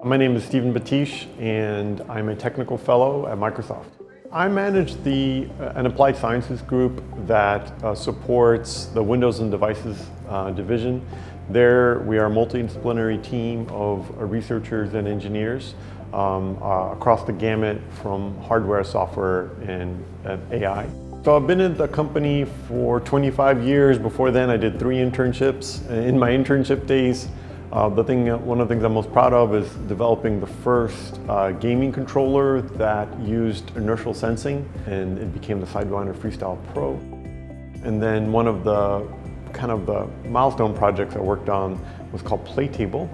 My name is Steven Bathiche, and I'm a technical fellow at Microsoft. I manage an applied sciences group that supports the Windows and Devices division. There, we are a multidisciplinary team of researchers and engineers across the gamut from hardware, software, and AI. So I've been in the company for 25 years. Before then, I did 3 internships. In my internship days, one of the things I'm most proud of is developing the first gaming controller that used inertial sensing, and it became the Sidewinder Freestyle Pro. And then one of the milestone projects I worked on was called Playtable,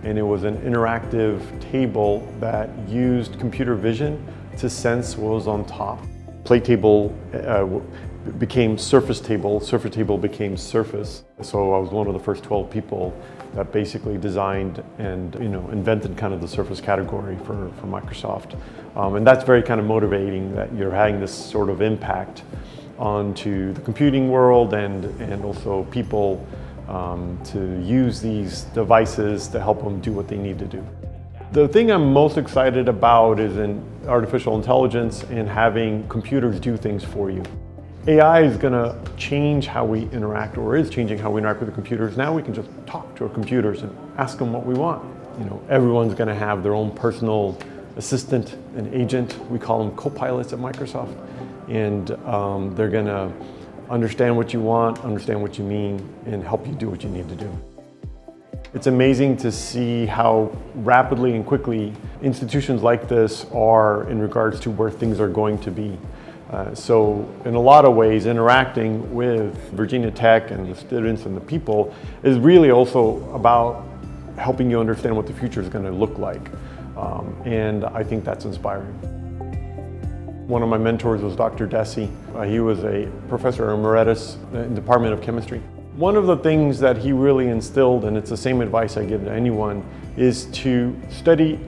and it was an interactive table that used computer vision to sense what was on top. Playtable became Surface Table. Surface Table became Surface. So I was one of the first 12 people that basically designed and invented kind of the Surface category for Microsoft. And that's very kind of motivating that you're having this sort of impact onto the computing world and also people to use these devices to help them do what they need to do. The thing I'm most excited about is in artificial intelligence and having computers do things for you. AI is going to change how we interact, or is changing how we interact with the computers. Now we can just talk to our computers and ask them what we want. Everyone's going to have their own personal assistant and agent. We call them co-pilots at Microsoft. And they're going to understand what you want, understand what you mean, and help you do what you need to do. It's amazing to see how rapidly and quickly institutions like this are in regards to where things are going to be. So in a lot of ways, interacting with Virginia Tech and the students and the people is really also about helping you understand what the future is going to look like. And I think that's inspiring. One of my mentors was Dr. Deci. He was a professor emeritus in the Department of Chemistry. One of the things that he really instilled, and it's the same advice I give to anyone, is to study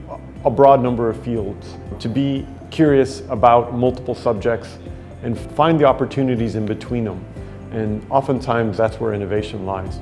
a broad number of fields, to be curious about multiple subjects and find the opportunities in between them. And oftentimes that's where innovation lies.